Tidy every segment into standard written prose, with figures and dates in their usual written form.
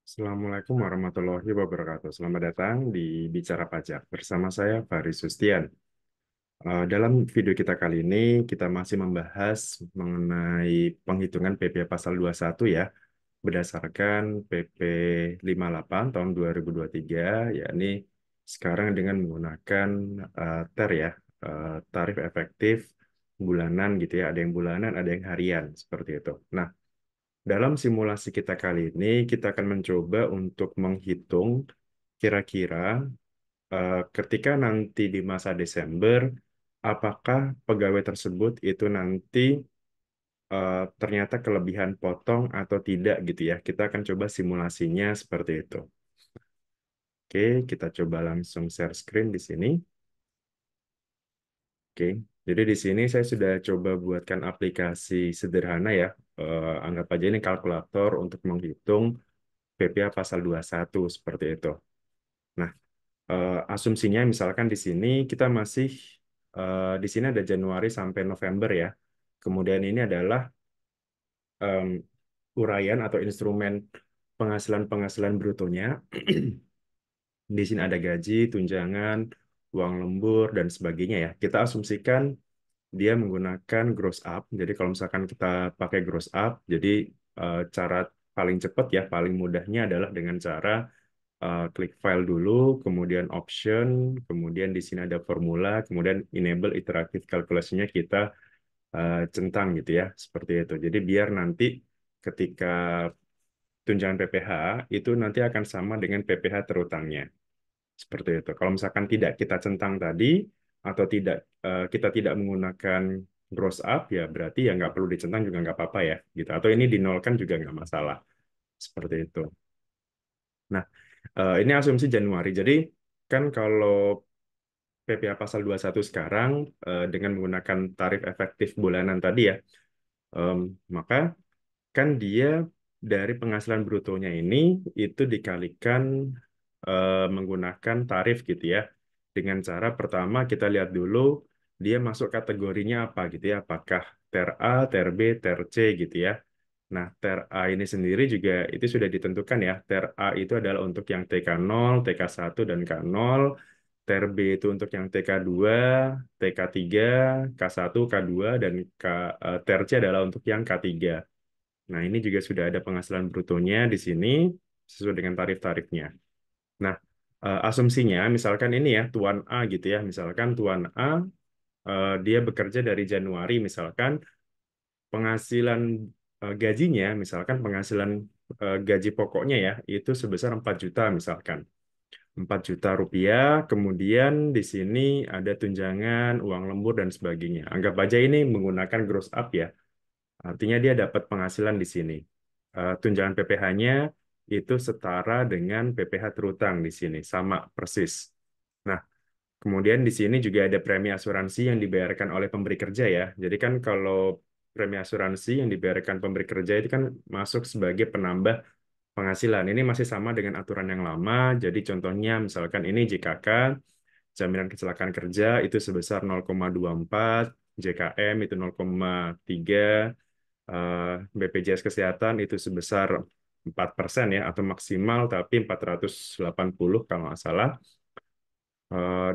Assalamualaikum warahmatullahi wabarakatuh. Selamat datang di Bicara Pajak. Bersama saya, Faris Sustian. Dalam video kita kali ini, kita masih membahas mengenai penghitungan PP Pasal 21 ya, berdasarkan PP 58 tahun 2023, yakni sekarang dengan menggunakan TER ya, tarif efektif bulanan gitu ya, ada yang bulanan, ada yang harian, seperti itu. Nah, dalam simulasi kita kali ini, kita akan mencoba untuk menghitung kira-kira ketika nanti di masa Desember, apakah pegawai tersebut itu nanti ternyata kelebihan potong atau tidak gitu ya. Kita akan coba simulasinya seperti itu. Oke, kita coba langsung share screen di sini. Oke, jadi di sini saya sudah coba buatkan aplikasi sederhana ya. Anggap aja ini kalkulator untuk menghitung PPh pasal 21 seperti itu. Nah, asumsinya misalkan di sini kita masih di sini ada Januari sampai November ya. Kemudian ini adalah em, uraian atau instrumen penghasilan-penghasilan brutonya. Di sini ada gaji, tunjangan, uang lembur dan sebagainya ya. Kita asumsikan dia menggunakan gross up. Jadi kalau misalkan kita pakai gross up, jadi cara paling cepat ya, paling mudahnya adalah dengan cara klik file dulu, kemudian option, kemudian di sini ada formula, kemudian enable iterative calculation-nya kita centang gitu ya, seperti itu. Jadi biar nanti ketika tunjangan PPh itu nanti akan sama dengan PPh terutangnya, seperti itu. Kalau misalkan tidak kita centang tadi atau tidak kita tidak menggunakan gross up ya berarti ya nggak perlu dicentang juga nggak apa-apa ya gitu. Atau ini dinolkan juga nggak masalah, seperti itu. Nah, ini asumsi Januari. Jadi kan kalau PPh pasal 21 sekarang dengan menggunakan tarif efektif bulanan tadi ya, em, maka kan dia dari penghasilan brutonya ini itu dikalikan menggunakan tarif gitu ya. Dengan cara pertama kita lihat dulu dia masuk kategorinya apa gitu ya, apakah ter A, ter B, ter C gitu ya. Nah, ter A ini sendiri juga itu sudah ditentukan ya. Ter A itu adalah untuk yang TK0, TK1, dan K0. Ter B itu untuk yang TK2, TK3, K1, K2, dan ter C adalah untuk yang K3. Nah, ini juga sudah ada penghasilan brutonya di sini sesuai dengan tarif-tarifnya. Nah, asumsinya misalkan ini ya, Tuan A gitu ya. Misalkan Tuan A dia bekerja dari Januari misalkan penghasilan gajinya, misalkan penghasilan gaji pokoknya ya, itu sebesar 4 juta misalkan. 4 juta rupiah, kemudian di sini ada tunjangan, uang lembur, dan sebagainya. Anggap aja ini menggunakan gross up ya, artinya dia dapat penghasilan di sini. Tunjangan PPh-nya itu setara dengan PPh terutang di sini, sama persis. Nah, kemudian di sini juga ada premi asuransi yang dibayarkan oleh pemberi kerja ya. Jadi kan kalau premi asuransi yang dibayarkan pemberi kerja itu kan masuk sebagai penambah penghasilan. Ini masih sama dengan aturan yang lama. Jadi contohnya misalkan ini JKK, jaminan kecelakaan kerja itu sebesar 0,24, JKM itu 0,3, BPJS Kesehatan itu sebesar 4% ya, atau maksimal tapi 480 kalau nggak salah.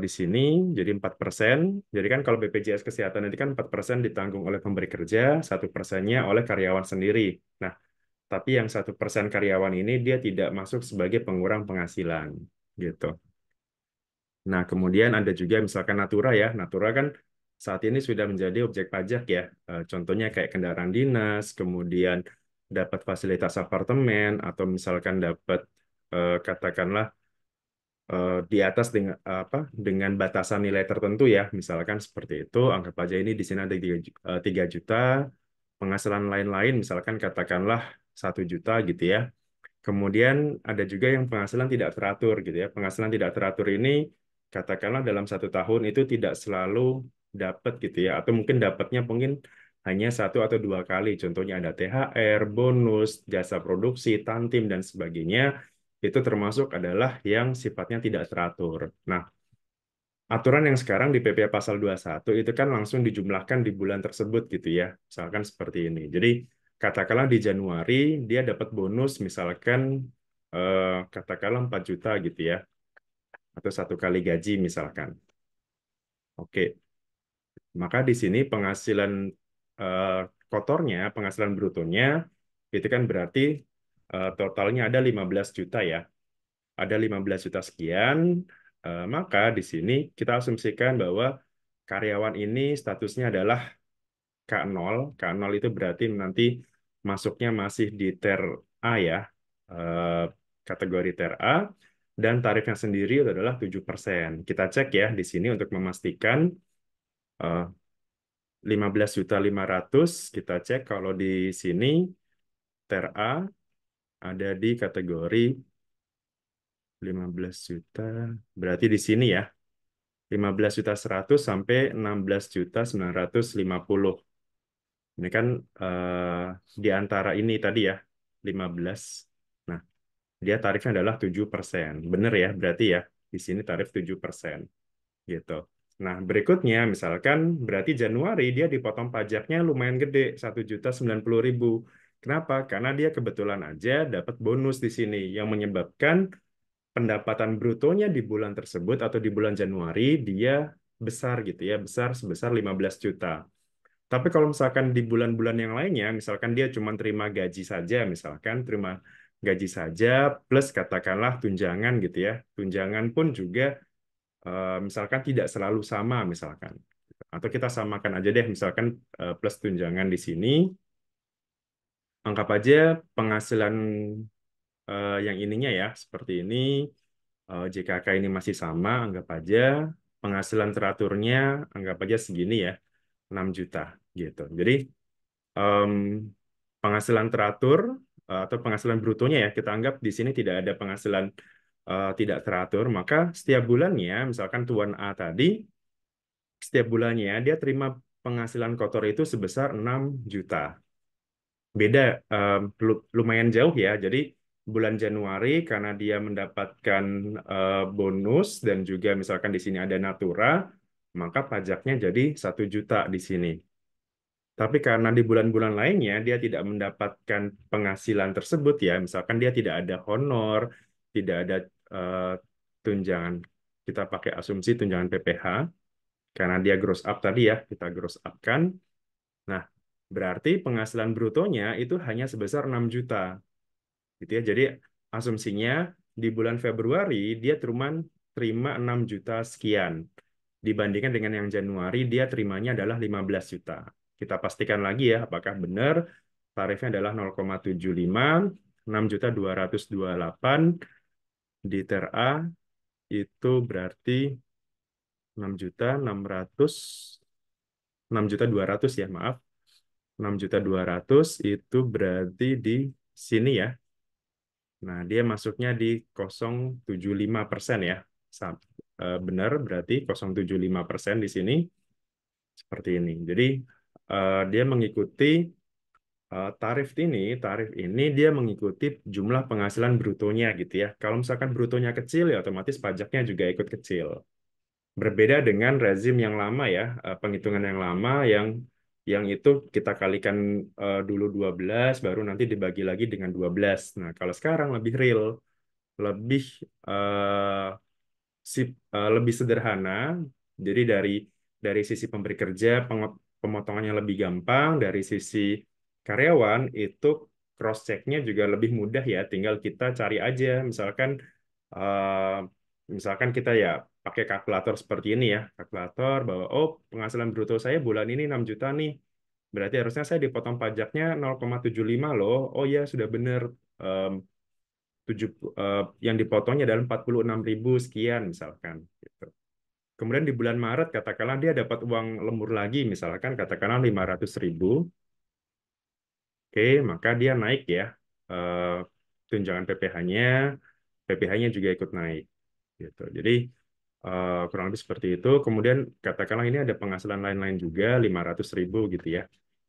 Di sini jadi 4%. Jadi kan kalau BPJS Kesehatan nanti kan 4% ditanggung oleh pemberi kerja, 1%-nya oleh karyawan sendiri. Nah, tapi yang 1% karyawan ini dia tidak masuk sebagai pengurang penghasilan, gitu. Nah, kemudian ada juga misalkan Natura ya. Natura kan saat ini sudah menjadi objek pajak ya. Contohnya kayak kendaraan dinas, kemudian dapat fasilitas apartemen, atau misalkan dapat katakanlah di atas dengan apa dengan batasan nilai tertentu ya, misalkan seperti itu. Anggap aja ini di sini ada 3 juta, penghasilan lain-lain misalkan katakanlah 1 juta gitu ya. Kemudian ada juga yang penghasilan tidak teratur gitu ya. Penghasilan tidak teratur ini katakanlah dalam 1 tahun itu tidak selalu dapat gitu ya, atau mungkin dapatnya mungkin hanya 1 atau 2 kali. Contohnya ada THR, bonus, jasa produksi, tantim, dan sebagainya. Itu termasuk adalah yang sifatnya tidak teratur. Nah, aturan yang sekarang di PP Pasal 21 itu kan langsung dijumlahkan di bulan tersebut gitu ya. Misalkan seperti ini. Jadi katakanlah di Januari dia dapat bonus misalkan katakanlah 4 juta gitu ya, atau 1 kali gaji misalkan. Oke, maka di sini penghasilan eh, kotornya, penghasilan brutonya, itu kan berarti totalnya ada 15 juta ya. Ada 15 juta sekian, maka di sini kita asumsikan bahwa karyawan ini statusnya adalah K0. K0 itu berarti nanti masuknya masih di Ter A ya, eh, kategori Ter A, dan tarifnya sendiri adalah 7%. Kita cek ya di sini untuk memastikan 15.500.000 kita cek kalau di sini Ter A ada di kategori 15 juta, berarti di sini ya 15.100.000 sampai 16.950.000. Ini kan di antara ini tadi ya 15. Nah, dia tarifnya adalah 7%. Benar ya, berarti ya di sini tarif 7% gitu. Nah, berikutnya misalkan berarti Januari dia dipotong pajaknya lumayan gede, 1.090.000. Kenapa? Karena dia kebetulan aja dapat bonus di sini yang menyebabkan pendapatan brutonya di bulan tersebut atau di bulan Januari dia besar gitu ya, besar sebesar 15 juta. Tapi kalau misalkan di bulan-bulan yang lainnya, misalkan dia cuma terima gaji saja, misalkan terima gaji saja plus katakanlah tunjangan gitu ya. Tunjangan pun juga misalkan tidak selalu sama misalkan. Atau kita samakan aja deh misalkan plus tunjangan di sini, anggap aja penghasilan yang ininya ya seperti ini, JKK ini masih sama, anggap aja penghasilan teraturnya anggap aja segini ya, 6 juta gitu. Jadi em, penghasilan teratur atau penghasilan brutonya ya, kita anggap di sini tidak ada penghasilan tidak teratur, maka setiap bulannya, misalkan Tuan A tadi, setiap bulannya dia terima penghasilan kotor itu sebesar 6 juta. Beda, lumayan jauh ya. Jadi bulan Januari karena dia mendapatkan bonus dan juga misalkan di sini ada Natura, maka pajaknya jadi 1 juta di sini. Tapi karena di bulan-bulan lainnya dia tidak mendapatkan penghasilan tersebut ya, misalkan dia tidak ada honor, tidak ada eh, tunjangan, kita pakai asumsi tunjangan PPh, karena dia gross up tadi ya, kita gross up kan. Nah, berarti penghasilan brutonya itu hanya sebesar 6 juta. Gitu ya. Jadi asumsinya di bulan Februari dia terima 6 juta sekian. Dibandingkan dengan yang Januari dia terimanya adalah 15 juta. Kita pastikan lagi ya apakah benar tarifnya adalah 0,75, 6.228 di Ter A itu berarti 6.600, 6.200 ya maaf. 6.200 itu berarti di sini ya. Nah, dia masuknya di 0,75% ya. Benar, berarti 0,75% di sini seperti ini. Jadi dia mengikuti tarif ini dia mengikuti jumlah penghasilan brutonya gitu ya. Kalau misalkan brutonya kecil ya otomatis pajaknya juga ikut kecil. Berbeda dengan rezim yang lama ya, penghitungan yang lama yang itu kita kalikan dulu 12 baru nanti dibagi lagi dengan 12. Nah, kalau sekarang lebih real, lebih eh, lebih sederhana. Jadi dari sisi pemberi kerja pemotongannya lebih gampang, dari sisi karyawan itu cross check-nya juga lebih mudah ya. Tinggal kita cari aja, eh, misalkan kita ya pakai kalkulator seperti ini ya, kalkulator bahwa oh penghasilan bruto saya bulan ini 6 juta nih. Berarti harusnya saya dipotong pajaknya 0,75 loh. Oh ya sudah benar. Em, yang dipotongnya adalah 46.000 sekian misalkan gitu. Kemudian di bulan Maret katakanlah dia dapat uang lembur lagi misalkan katakanlah 500.000. Oke, maka dia naik ya eh, tunjangan PPh-nya, PPh-nya juga ikut naik gitu. Jadi kurang lebih seperti itu. Kemudian katakanlah ini ada penghasilan lain-lain juga 500.000 gitu ya.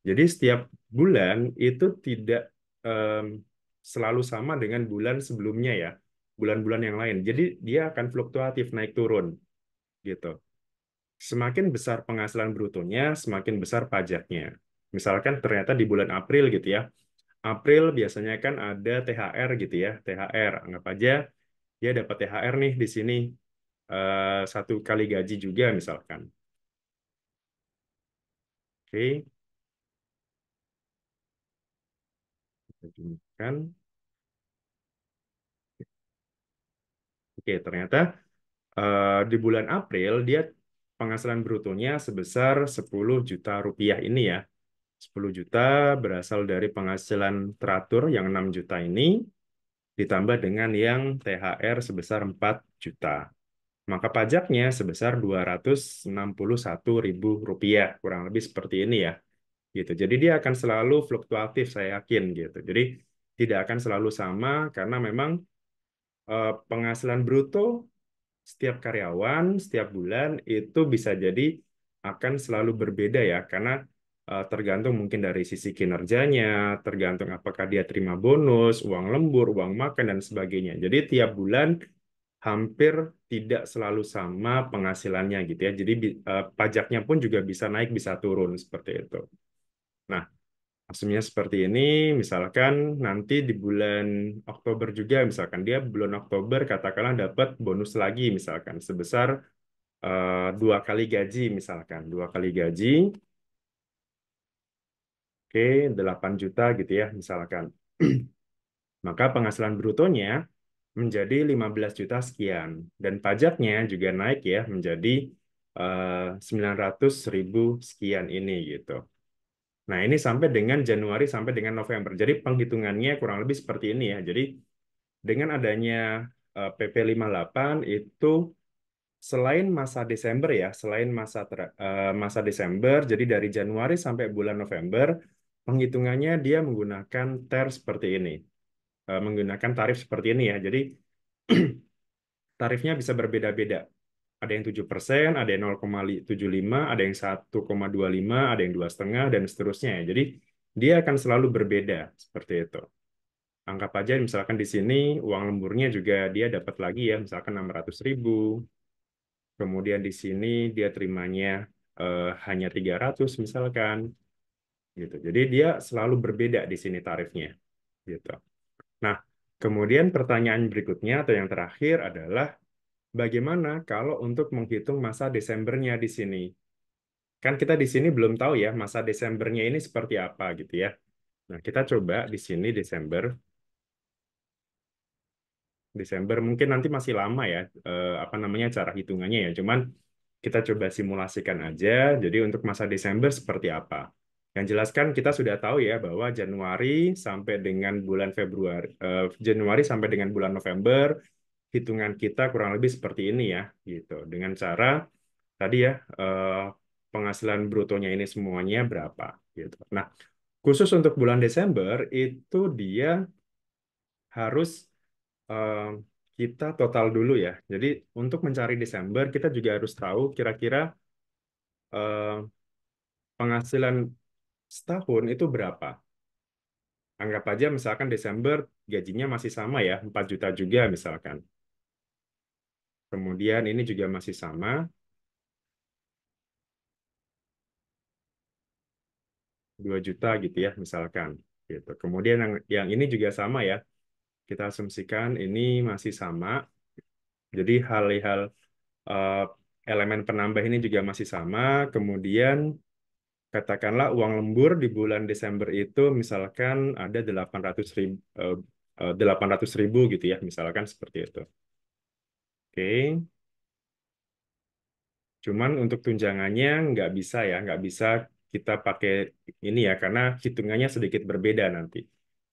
Jadi setiap bulan itu tidak em, selalu sama dengan bulan sebelumnya ya, bulan-bulan yang lain. Jadi dia akan fluktuatif naik turun gitu. Semakin besar penghasilan brutonya, semakin besar pajaknya. Misalkan ternyata di bulan April gitu ya, April biasanya kan ada THR gitu ya, THR. Anggap aja dia dapat THR nih di sini, 1 kali gaji juga misalkan. Oke, kita jumlahkan. Oke, ternyata di bulan April dia penghasilan brutonya sebesar 10 juta rupiah ini ya. 10 juta berasal dari penghasilan teratur yang 6 juta ini ditambah dengan yang THR sebesar 4 juta. Maka pajaknya sebesar 261.000 rupiah, kurang lebih seperti ini ya. Gitu. Jadi dia akan selalu fluktuatif, saya yakin gitu. Jadi tidak akan selalu sama karena memang penghasilan bruto setiap karyawan setiap bulan itu bisa jadi akan selalu berbeda ya karena tergantung mungkin dari sisi kinerjanya, tergantung apakah dia terima bonus, uang lembur, uang makan dan sebagainya. Jadi tiap bulan hampir tidak selalu sama penghasilannya gitu ya. Jadi pajaknya pun juga bisa naik bisa turun seperti itu. Nah, asumsinya seperti ini, misalkan nanti di bulan Oktober juga, misalkan dia bulan Oktober katakanlah dapat bonus lagi, misalkan sebesar 2 kali gaji, misalkan 2 kali gaji, oke 8 juta gitu ya, misalkan. Maka penghasilan brutonya menjadi 15 juta sekian, dan pajaknya juga naik ya menjadi 900.000 sekian ini gitu. Nah, ini sampai dengan Januari sampai dengan November. Jadi penghitungannya kurang lebih seperti ini ya. Jadi dengan adanya PP 58 itu selain masa Desember ya, selain masa Desember, jadi dari Januari sampai bulan November, penghitungannya dia menggunakan seperti ini. Menggunakan tarif seperti ini ya. Jadi tarifnya bisa berbeda-beda. Ada yang 7%, ada yang 0,75, ada yang 1,25, ada yang 2,5, dan seterusnya ya. Jadi dia akan selalu berbeda seperti itu. Anggap aja misalkan di sini uang lemburnya juga dia dapat lagi ya, misalkan 600.000. Kemudian di sini dia terimanya hanya 300 misalkan gitu. Jadi dia selalu berbeda di sini tarifnya gitu. Nah, kemudian pertanyaan berikutnya atau yang terakhir adalah bagaimana kalau untuk menghitung masa Desembernya di sini? Kan kita di sini belum tahu ya masa Desembernya ini seperti apa gitu ya. Nah, kita coba di sini Desember. Desember mungkin nanti masih lama ya apa namanya cara hitungannya ya. Cuman kita coba simulasikan aja. Jadi untuk masa Desember seperti apa? Yang jelas kan kita sudah tahu ya bahwa Januari sampai dengan bulan Februari, Januari sampai dengan bulan November, hitungan kita kurang lebih seperti ini ya, gitu. Dengan cara tadi ya penghasilan brutonya ini semuanya berapa, gitu. Nah, khusus untuk bulan Desember itu dia harus eh, kita total dulu ya. Jadi untuk mencari Desember kita juga harus tahu kira-kira eh, penghasilan setahun itu berapa. Anggap aja misalkan Desember gajinya masih sama ya, 4 juta juga misalkan. Kemudian ini juga masih sama, 2 juta gitu ya misalkan. Gitu. Kemudian yang ini juga sama ya. Kita asumsikan ini masih sama. Jadi hal-hal eh, elemen penambah ini juga masih sama. Kemudian katakanlah uang lembur di bulan Desember itu misalkan ada 800.000 800.000 gitu ya, misalkan seperti itu. Oke, cuman untuk tunjangannya nggak bisa ya, nggak bisa kita pakai ini ya, karena hitungannya sedikit berbeda nanti.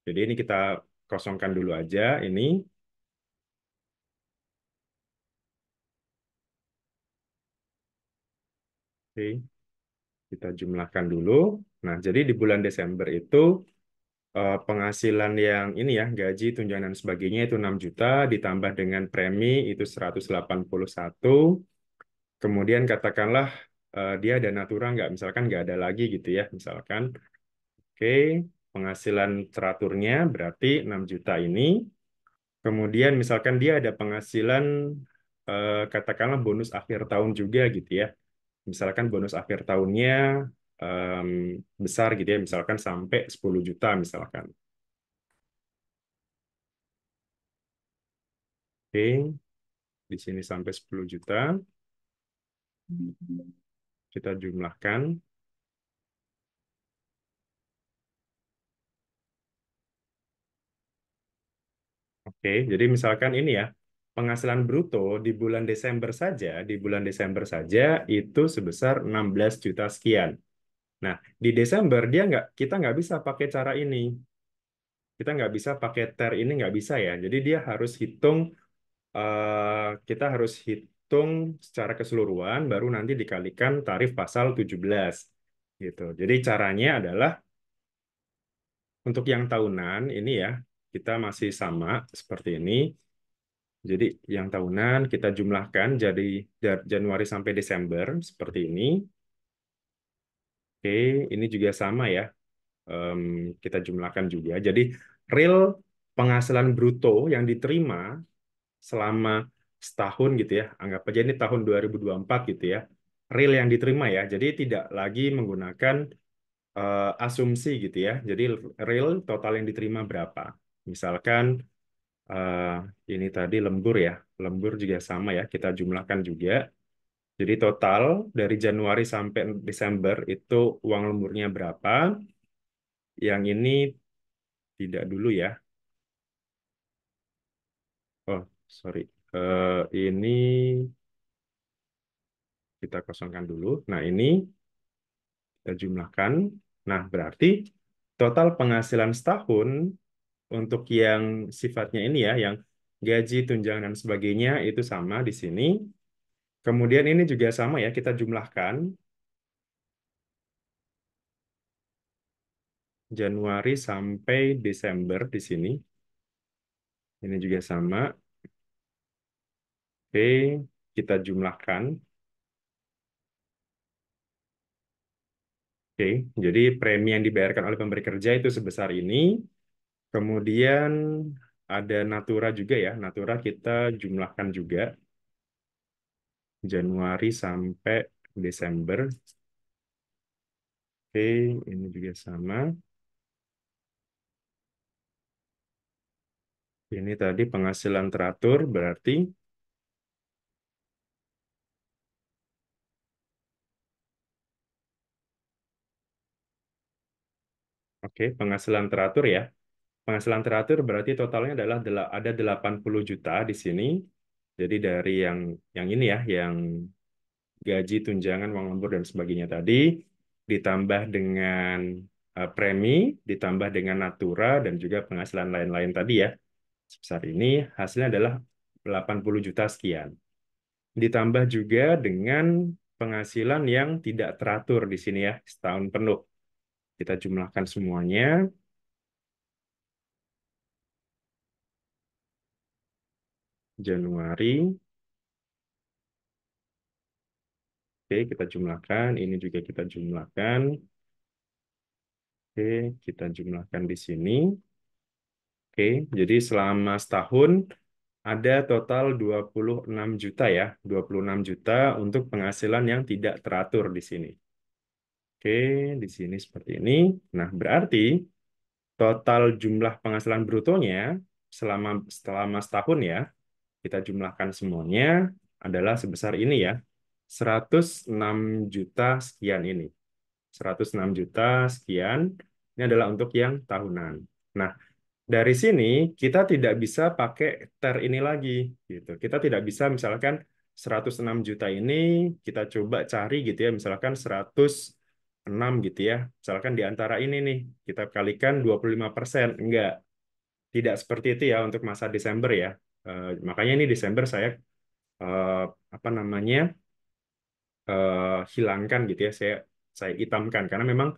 Jadi ini kita kosongkan dulu aja ini. Oke, kita jumlahkan dulu. Nah, jadi di bulan Desember itu penghasilan yang ini ya, gaji, tunjangan dan sebagainya itu 6 juta, ditambah dengan premi itu 181. Kemudian katakanlah dia ada natura nggak, misalkan nggak ada lagi gitu ya, misalkan. Oke, penghasilan teraturnya berarti 6 juta ini. Kemudian misalkan dia ada penghasilan katakanlah bonus akhir tahun juga gitu ya. Misalkan bonus akhir tahunnya em, besar gitu ya, misalkan sampai 10 juta misalkan. Oke, di sini sampai 10 juta. Kita jumlahkan. Oke, jadi misalkan ini ya, penghasilan bruto di bulan Desember saja itu sebesar 16 juta sekian. Nah, di Desember kita nggak bisa pakai cara ini. Kita nggak bisa pakai TER ini nggak bisa ya. Jadi dia harus hitung, kita harus hitung secara keseluruhan, baru nanti dikalikan tarif pasal 17 gitu. Jadi caranya adalah untuk yang tahunan ini ya, kita masih sama seperti ini. Jadi yang tahunan kita jumlahkan jadi dari Januari sampai Desember seperti ini. Oke, ini juga sama ya. Em, kita jumlahkan juga. Jadi real penghasilan bruto yang diterima selama setahun gitu ya. Anggap aja ini tahun 2024 gitu ya. Real yang diterima ya. Jadi tidak lagi menggunakan asumsi gitu ya. Jadi real total yang diterima berapa. Misalkan eh, ini tadi lembur ya. Lembur juga sama ya. Kita jumlahkan juga. Jadi total dari Januari sampai Desember itu uang lemburnya berapa? Yang ini tidak dulu ya. Oh, sorry. Ini kita kosongkan dulu. Nah, ini kita jumlahkan. Nah, berarti total penghasilan setahun untuk yang sifatnya ini ya, yang gaji, tunjangan, dan sebagainya itu sama di sini. Kemudian ini juga sama ya, kita jumlahkan Januari sampai Desember di sini. Ini juga sama. Oke, kita jumlahkan. Oke, jadi premi yang dibayarkan oleh pemberi kerja itu sebesar ini. Kemudian ada Natura juga ya. Natura kita jumlahkan juga Januari sampai Desember. Oke, ini juga sama. Ini tadi penghasilan teratur berarti oke, penghasilan teratur ya. Penghasilan teratur berarti totalnya adalah ada 80 juta di sini. Jadi dari yang ini ya, yang gaji, tunjangan, uang lembur dan sebagainya tadi ditambah dengan premi, ditambah dengan natura dan juga penghasilan lain-lain tadi ya. Sebesar ini hasilnya adalah 80 juta sekian. Ditambah juga dengan penghasilan yang tidak teratur di sini ya, setahun penuh. Kita jumlahkan semuanya, Januari, oke, kita jumlahkan, ini juga kita jumlahkan, oke, kita jumlahkan di sini, oke, jadi selama setahun ada total 26 juta ya, 26 juta untuk penghasilan yang tidak teratur di sini. Oke, di sini seperti ini. Nah, berarti total jumlah penghasilan brutonya selama selama setahun ya, kita jumlahkan semuanya adalah sebesar ini ya, 106 juta sekian ini. 106 juta sekian, ini adalah untuk yang tahunan. Nah, dari sini kita tidak bisa pakai TER ini lagi gitu. Kita tidak bisa misalkan 106 juta ini kita coba cari gitu ya, misalkan 106 gitu ya. Misalkan di antara ini nih kita kalikan 25%. Enggak, tidak seperti itu ya untuk masa Desember ya. Makanya ini Desember saya eh, apa namanya hilangkan gitu ya, saya hitamkan karena memang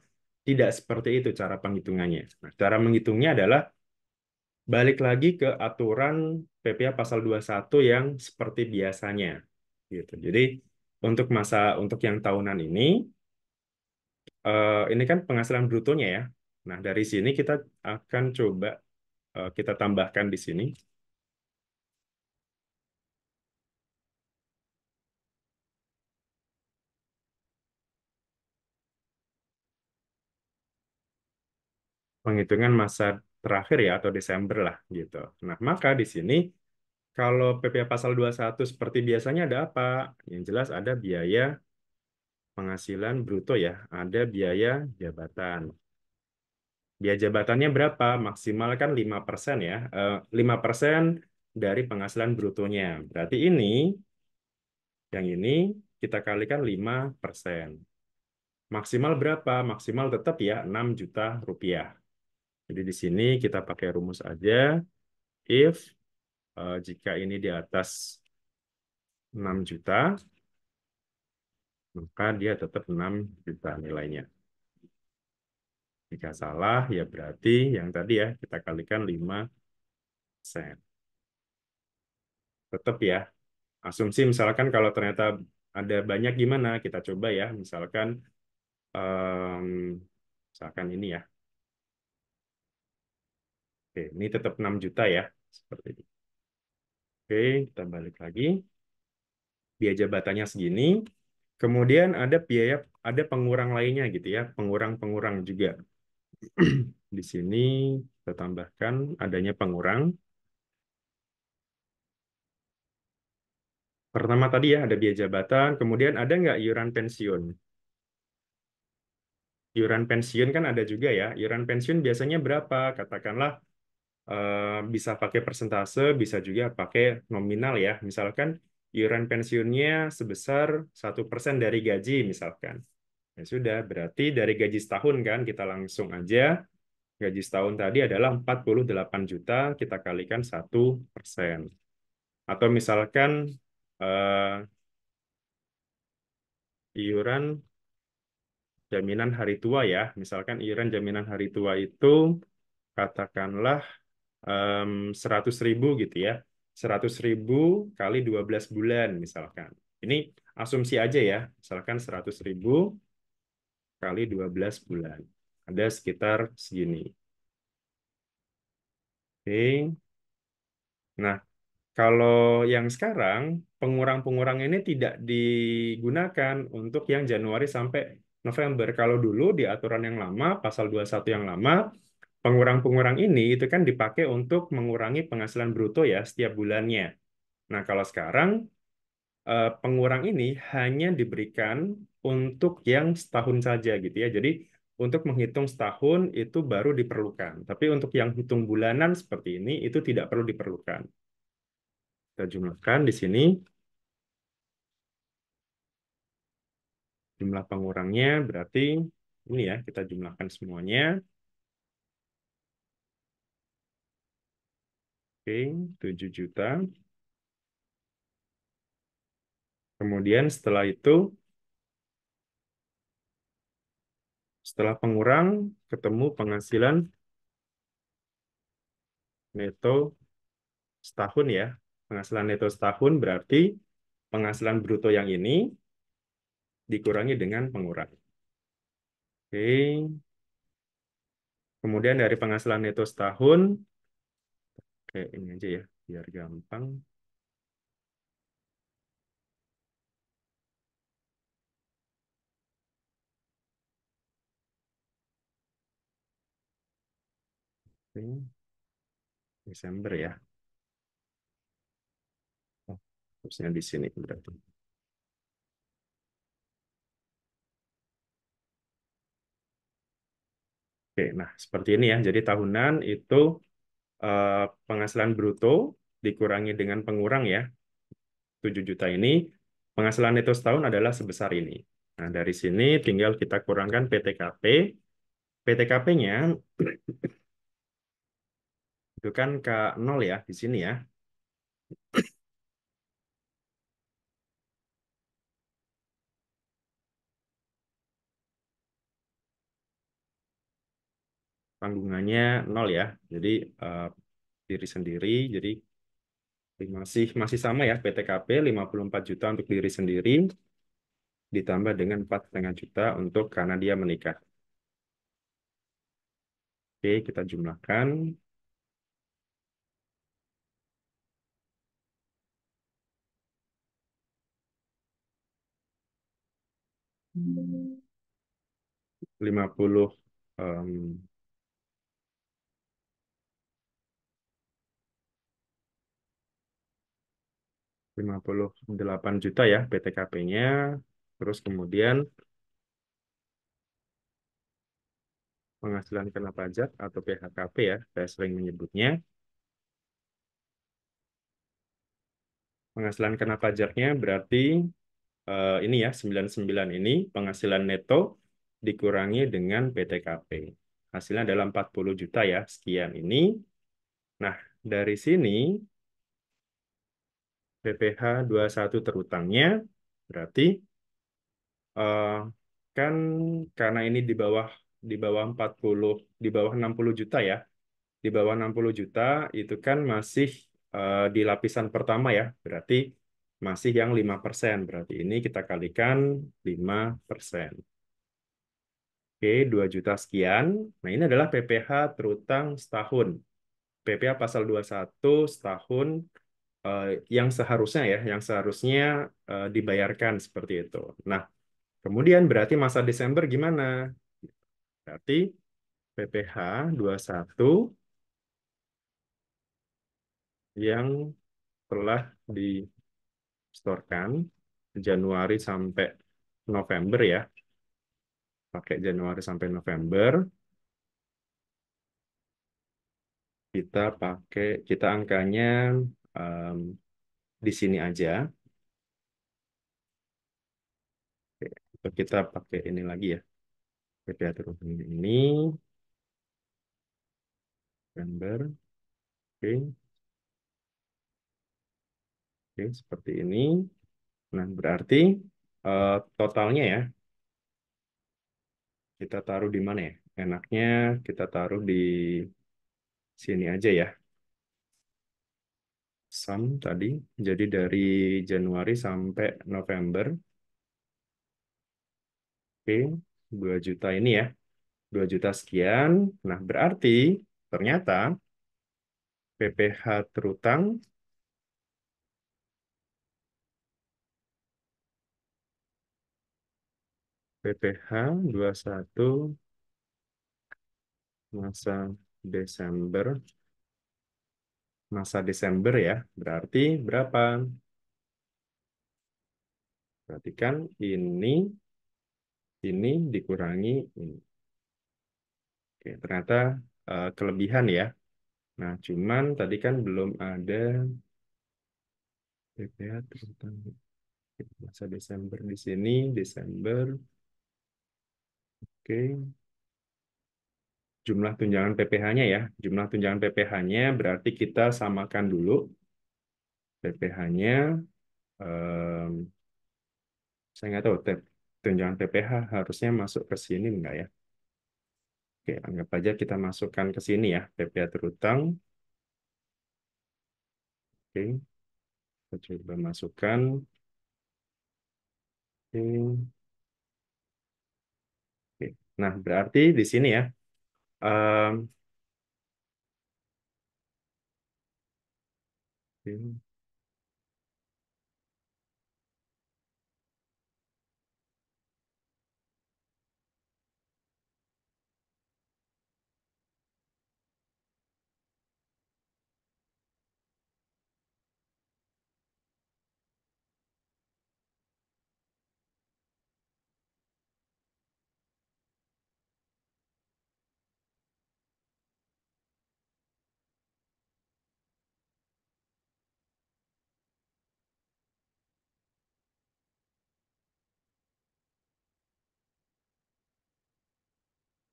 tidak seperti itu cara penghitungannya. Nah, cara menghitungnya adalah balik lagi ke aturan PPA pasal 21 yang seperti biasanya gitu. Jadi untuk yang tahunan ini kan penghasilan brutonya ya. Nah, dari sini kita akan coba kita tambahkan di sini penghitungan masa terakhir ya atau Desember lah gitu. Nah, maka di sini Kalau PPh pasal 21 seperti biasanya ada apa? Yang jelas ada biaya penghasilan bruto ya, ada biaya jabatan. Biaya jabatannya berapa? Maksimal kan 5% ya. 5% dari penghasilan brutonya. Berarti ini, yang ini kita kalikan 5%. Maksimal berapa? Maksimal tetap ya 6 juta rupiah. Jadi di sini kita pakai rumus aja. If jika ini di atas 6 juta, maka dia tetap 6 juta nilainya. Jika salah, ya berarti yang tadi ya, kita kalikan 5%. Tetap ya, asumsi misalkan kalau ternyata ada banyak gimana, kita coba ya, em, misalkan ini ya. Oke, ini tetap 6 juta ya, seperti ini. Oke, kita balik lagi. Biaya jabatannya segini. Kemudian ada biaya, ada pengurang lainnya gitu ya, pengurang-pengurang juga. Di sini kita tambahkan adanya pengurang. Pertama tadi ya ada biaya jabatan, kemudian ada nggak iuran pensiun? Iuran pensiun kan ada juga ya. Iuran pensiun biasanya berapa? Katakanlah bisa pakai persentase, bisa juga pakai nominal ya. Misalkan iuran pensiunnya sebesar 1% dari gaji misalkan. Ya sudah, berarti dari gaji setahun kan kita langsung aja. Gaji setahun tadi adalah 48 juta, kita kalikan 1%. Atau misalkan eh, iuran jaminan hari tua ya. Misalkan iuran jaminan hari tua itu katakanlah 100.000 gitu ya. 100.000 kali 12 bulan misalkan. Ini asumsi aja ya. Misalkan 100.000 kali 12 bulan. Ada sekitar segini. Oke. Nah, kalau yang sekarang, pengurang-pengurang ini tidak digunakan untuk yang Januari sampai November. Kalau dulu di aturan yang lama, pasal 21 yang lama, pengurang-pengurang ini itu kan dipakai untuk mengurangi penghasilan bruto ya setiap bulannya. Nah, kalau sekarang pengurang ini hanya diberikan untuk yang setahun saja gitu ya. Jadi untuk menghitung setahun itu baru diperlukan. Tapi untuk yang hitung bulanan seperti ini itu tidak perlu diperlukan. Kita jumlahkan di sini jumlah pengurangnya berarti ini ya kita jumlahkan semuanya. Oke, 7 juta. Kemudian setelah itu setelah pengurang ketemu penghasilan neto setahun ya. Penghasilan neto setahun berarti penghasilan bruto yang ini dikurangi dengan pengurang. Oke. Kemudian dari penghasilan neto setahun, kayak ini aja ya, biar gampang. Oke, Desember ya. Oh, harusnya di sini berarti. Oke, nah seperti ini ya. Jadi tahunan itu eh, penghasilan bruto dikurangi dengan pengurang ya, 7 juta ini. Penghasilan neto setahun adalah sebesar ini. Nah, dari sini tinggal kita kurangkan PTKP. PTKP-nya itu kan K0 ya di sini ya. Tanggungannya 0 ya. Jadi eh, diri sendiri. Jadi masih masih sama ya PTKP 54 juta untuk diri sendiri ditambah dengan 4,5 juta untuk karena dia menikah. Oke, kita jumlahkan 50 em, 58 juta ya PTKP-nya. Terus kemudian penghasilan kena pajak atau PHKP ya, saya sering menyebutnya. Penghasilan kena pajaknya berarti ini ya 99 ini penghasilan neto dikurangi dengan PTKP. Hasilnya adalah 40 juta ya, sekian ini. Nah, dari sini PPh satu terutangnya berarti eh, kan karena ini di bawah 40 di bawah 60 juta ya. Di bawah 60 juta itu kan masih di lapisan pertama ya. Berarti masih yang 5%. Berarti ini kita kalikan 5%. Oke, 2 juta sekian. Nah, ini adalah PPh terutang setahun. PPh pasal 21 setahun eh, yang seharusnya ya, yang seharusnya dibayarkan seperti itu. Nah, kemudian berarti masa Desember gimana? Berarti PPh 21 yang telah distorkan Januari sampai November ya, pakai Januari sampai November, kita angkanya em, di sini aja. Oke, atau kita pakai ini lagi ya, PPh turun ini, November, oke, oke, seperti ini. Nah, berarti totalnya ya, kita taruh di mana ya? Enaknya kita taruh di sini aja ya. Sum tadi, jadi dari Januari sampai November, oke, 2 juta ini ya, 2 juta sekian. Nah, berarti ternyata PPh terutang PPh satu masa Desember, masa Desember ya, berarti berapa? Berarti kan ini dikurangi ini. Oke, ternyata kelebihan ya. Nah, cuman tadi kan belum ada PPh terutang masa Desember di sini, Desember. Oke, jumlah tunjangan PPh-nya ya. Jumlah tunjangan PPh-nya berarti kita samakan dulu PPh-nya. Saya nggak tahu, tunjangan PPh harusnya masuk ke sini nggak ya? Oke, anggap aja kita masukkan ke sini ya, PPh terutang. Oke, kita coba masukkan. Oke, oke. Nah, berarti di sini ya, em, oke,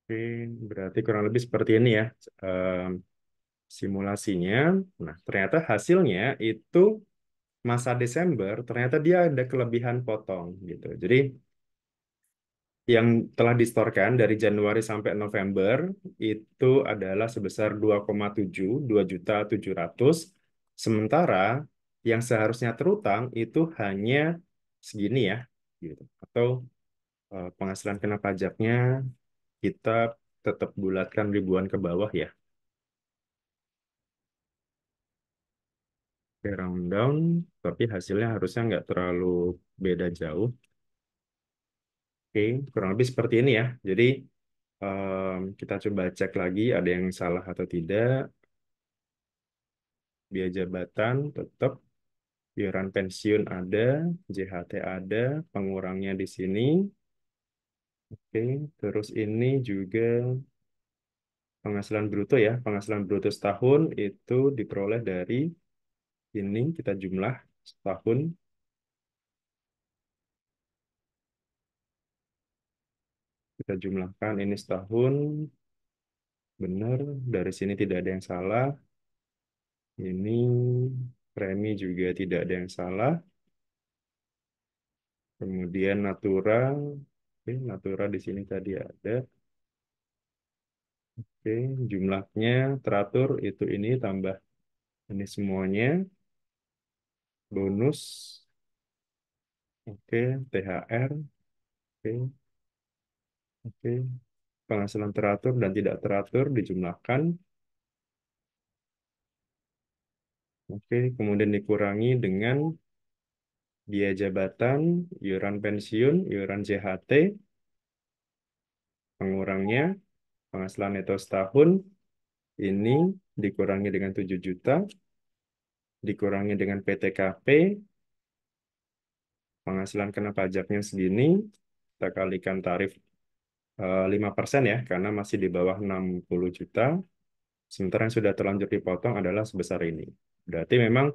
oke. Berarti kurang lebih seperti ini ya, em, simulasinya. Nah, ternyata hasilnya itu masa Desember, ternyata dia ada kelebihan potong gitu. Jadi yang telah distorkan dari Januari sampai November itu adalah sebesar 2,7, 2.700.000. Sementara yang seharusnya terutang itu hanya segini ya, gitu. Atau penghasilan kena pajaknya kita tetap bulatkan ribuan ke bawah ya. Oke, round down, tapi hasilnya harusnya nggak terlalu beda jauh. Oke, kurang lebih seperti ini ya. Jadi kita coba cek lagi ada yang salah atau tidak. Biaya jabatan tetap. iuran pensiun ada, JHT ada, pengurangnya di sini. Oke, terus ini juga penghasilan bruto ya. Penghasilan bruto setahun itu diperoleh dari ini kita jumlah setahun, kita jumlahkan ini setahun, benar, dari sini tidak ada yang salah. Ini premi juga tidak ada yang salah. Kemudian Natura, oke, Natura di sini tadi ada. Oke, jumlahnya teratur itu ini tambah ini semuanya. Bonus, oke, THR, oke, oke. Penghasilan teratur dan tidak teratur dijumlahkan. Oke, kemudian dikurangi dengan biaya jabatan, iuran pensiun, iuran JHT, pengurangnya, penghasilan neto setahun, ini dikurangi dengan 7 juta, dikurangi dengan PTKP, penghasilan kena pajaknya segini, kita kalikan tarif 5% ya, karena masih di bawah 60 juta, sementara yang sudah terlanjur dipotong adalah sebesar ini. Berarti memang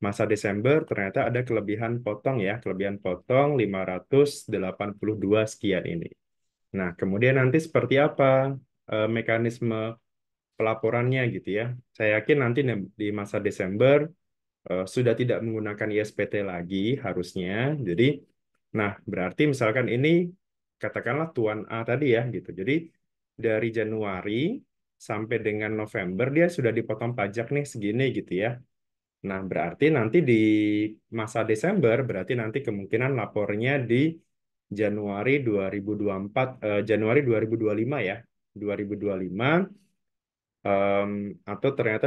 masa Desember ternyata ada kelebihan potong ya, kelebihan potong 582 sekian ini. Nah, kemudian nanti seperti apa mekanisme pelaporannya gitu ya. Saya yakin nanti di masa Desember sudah tidak menggunakan ISPT lagi harusnya. Jadi, nah berarti misalkan ini katakanlah Tuan A tadi ya gitu. Jadi dari Januari sampai dengan November dia sudah dipotong pajak nih segini gitu ya. Nah berarti nanti di masa Desember berarti nanti kemungkinan lapornya di Januari 2024, Januari 2025 ya. 2025 em, atau ternyata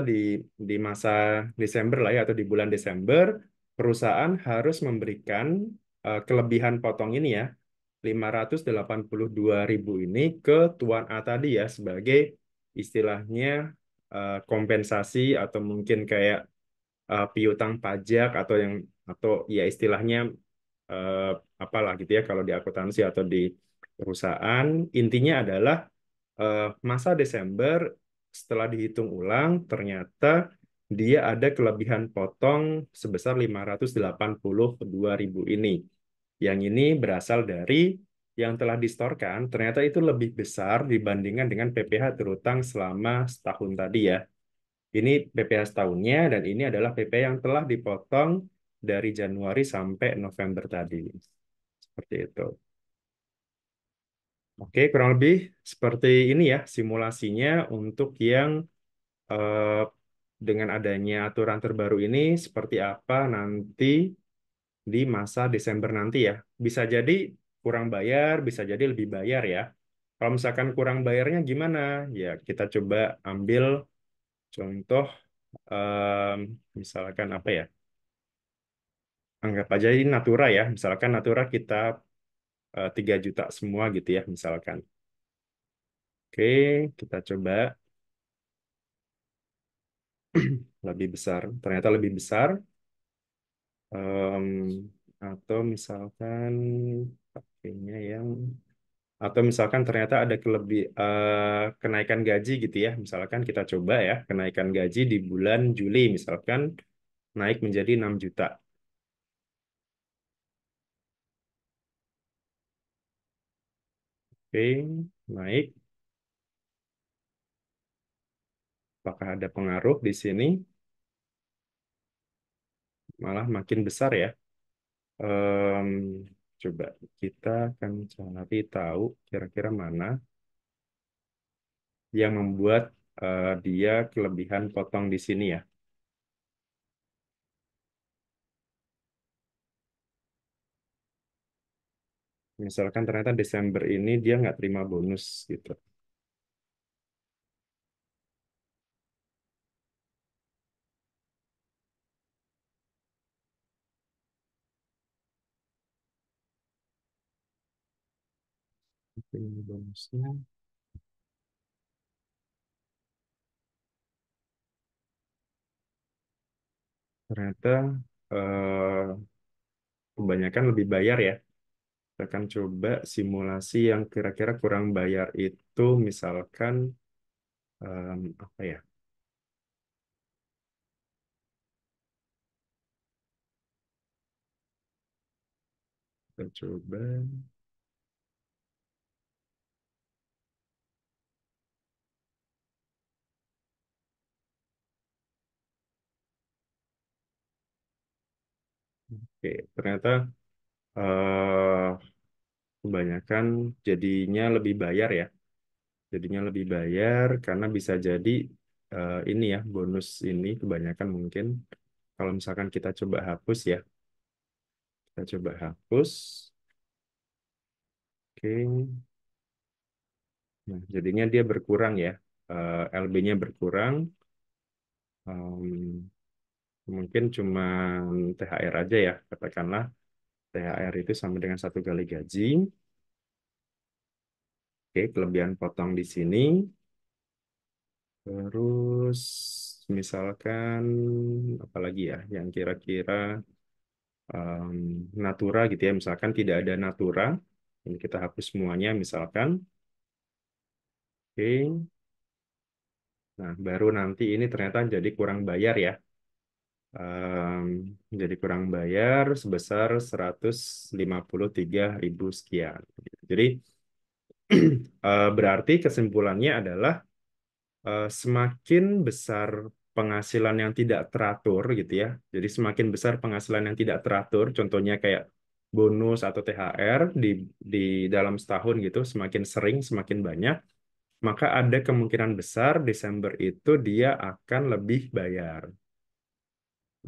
di masa Desember lah ya atau di bulan Desember perusahaan harus memberikan kelebihan potong ini ya 582.000 ini ke Tuan A tadi ya sebagai istilahnya kompensasi atau mungkin kayak piutang pajak atau yang atau ya istilahnya eh, apalah gitu ya kalau di akuntansi atau di perusahaan intinya adalah masa Desember setelah dihitung ulang ternyata dia ada kelebihan potong sebesar 582.000 ini. Yang ini berasal dari yang telah distorkan ternyata itu lebih besar dibandingkan dengan PPh terutang selama setahun tadi ya. Ini PPh setahunnya dan ini adalah PPh yang telah dipotong dari Januari sampai November tadi. Seperti itu. Oke, kurang lebih seperti ini ya simulasinya untuk yang eh, dengan adanya aturan terbaru ini seperti apa nanti di masa Desember nanti ya. Bisa jadi kurang bayar, bisa jadi lebih bayar ya. Kalau misalkan kurang bayarnya gimana? Ya kita coba ambil contoh em, misalkan apa ya? Anggap aja ini Natura ya. Misalkan Natura kita 3 juta semua gitu ya misalkan. Oke, kita coba lebih besar. Ternyata lebih besar. Em, atau misalkan pakainya yang atau misalkan ternyata ada kenaikan gaji gitu ya. Misalkan kita coba ya, kenaikan gaji di bulan Juli misalkan naik menjadi 6 juta. Oke, naik. Apakah ada pengaruh di sini? Malah makin besar ya. Em, coba kita akan cari tahu kira-kira mana yang membuat dia kelebihan potong di sini ya. Misalkan ternyata Desember ini dia nggak terima bonus gitu. Ini bonusnya ternyata. eh, kebanyakan lebih bayar ya. Kita akan coba simulasi yang kira-kira kurang bayar itu, misalkan apa ya? Kita coba. Oke, ternyata eh, kebanyakan jadinya lebih bayar ya. Jadinya lebih bayar karena bisa jadi ini ya, bonus ini kebanyakan mungkin. Kalau misalkan kita coba hapus ya, kita coba hapus. Oke. Nah, jadinya dia berkurang ya. LB-nya berkurang. Em, mungkin cuma THR aja ya, katakanlah. THR itu sama dengan 1 kali gaji. Oke, kelebihan potong di sini. Terus, misalkan apalagi ya, yang kira-kira natura gitu ya. Misalkan tidak ada natura. Ini kita hapus semuanya, misalkan. Oke. Nah, baru nanti ini ternyata jadi kurang bayar ya. em, jadi kurang bayar sebesar 153.000 sekian. Jadi berarti kesimpulannya adalah semakin besar penghasilan yang tidak teratur gitu ya. Jadi semakin besar penghasilan yang tidak teratur, contohnya kayak bonus atau THR di dalam setahun gitu, semakin sering, semakin banyak, maka ada kemungkinan besar Desember itu dia akan lebih bayar.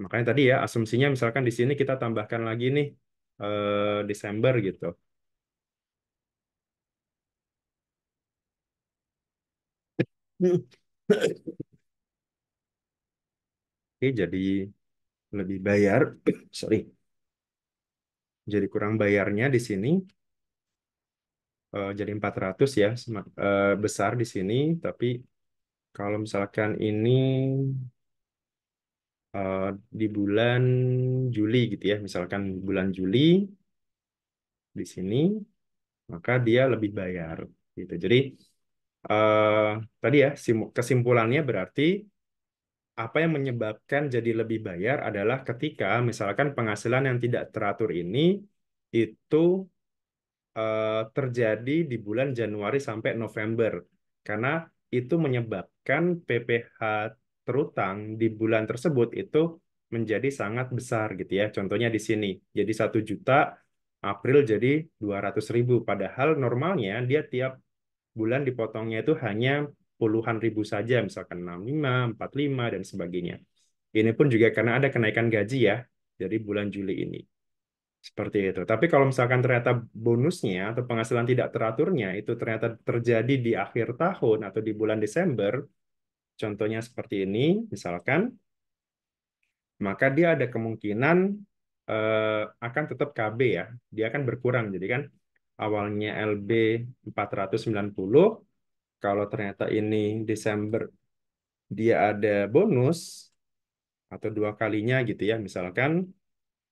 Makanya tadi ya, asumsinya misalkan di sini kita tambahkan lagi nih Desember gitu. Oke, jadi lebih bayar, sorry, jadi kurang bayarnya di sini jadi 400 ya, besar di sini. Tapi kalau misalkan ini eh, di bulan Juli gitu ya, misalkan bulan Juli di sini, maka dia lebih bayar gitu. Jadi eh, tadi ya kesimpulannya berarti apa yang menyebabkan jadi lebih bayar adalah ketika misalkan penghasilan yang tidak teratur ini itu terjadi di bulan Januari sampai November karena itu menyebabkan PPh terutang di bulan tersebut itu menjadi sangat besar gitu ya. Contohnya di sini jadi 1 juta, April jadi 200.000. Padahal normalnya dia tiap bulan dipotongnya itu hanya puluhan ribu saja, misalkan 65, 45 dan sebagainya. Ini pun juga karena ada kenaikan gaji ya dari bulan Juli ini. Seperti itu. Tapi kalau misalkan ternyata bonusnya atau penghasilan tidak teraturnya itu ternyata terjadi di akhir tahun atau di bulan Desember, contohnya seperti ini, misalkan, maka dia ada kemungkinan akan tetap KB ya. Dia akan berkurang. Jadi kan awalnya LB 490, kalau ternyata ini Desember dia ada bonus atau 2 kalinya gitu ya, misalkan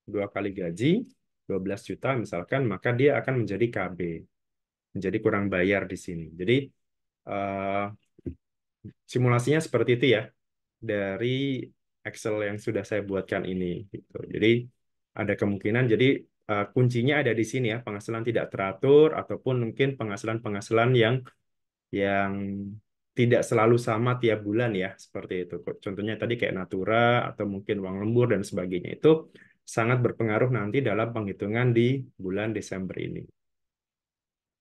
2 kali gaji 12 juta misalkan, maka dia akan menjadi KB, menjadi kurang bayar di sini. Jadi eh, simulasinya seperti itu ya dari Excel yang sudah saya buatkan ini gitu. Jadi ada kemungkinan jadi kuncinya ada di sini ya, penghasilan tidak teratur ataupun mungkin penghasilan-penghasilan yang tidak selalu sama tiap bulan ya, seperti itu. Contohnya tadi kayak Natura atau mungkin uang lembur dan sebagainya itu sangat berpengaruh nanti dalam penghitungan di bulan Desember ini.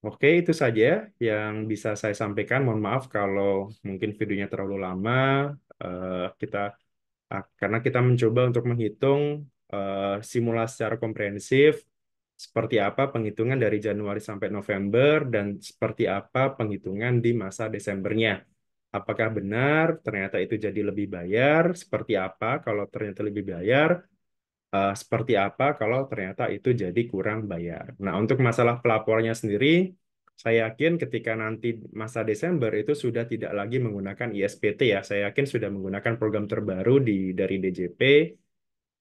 Oke, itu saja yang bisa saya sampaikan. Mohon maaf kalau mungkin videonya terlalu lama. Kita karena kita mencoba untuk menghitung simulasi secara komprehensif seperti apa penghitungan dari Januari sampai November dan seperti apa penghitungan di masa Desembernya. Apakah benar ternyata itu jadi lebih bayar? Seperti apa kalau ternyata lebih bayar? Seperti apa kalau ternyata itu jadi kurang bayar. Nah, untuk masalah pelapornya sendiri, saya yakin ketika nanti masa Desember itu sudah tidak lagi menggunakan ISPT ya. Saya yakin sudah menggunakan program terbaru dari DJP,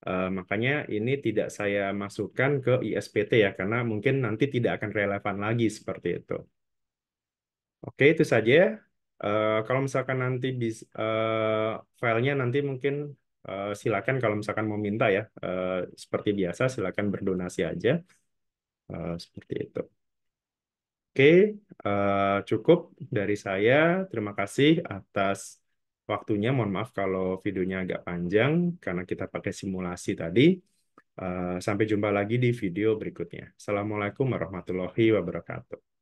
Makanya ini tidak saya masukkan ke ISPT ya, karena mungkin nanti tidak akan relevan lagi seperti itu. Oke, itu saja. Kalau misalkan nanti filenya nanti mungkin silakan kalau misalkan mau minta ya. Seperti biasa, silakan berdonasi aja. Seperti itu. Oke, cukup dari saya. Terima kasih atas waktunya. Mohon maaf kalau videonya agak panjang karena kita pakai simulasi tadi. Sampai jumpa lagi di video berikutnya. Assalamualaikum warahmatullahi wabarakatuh.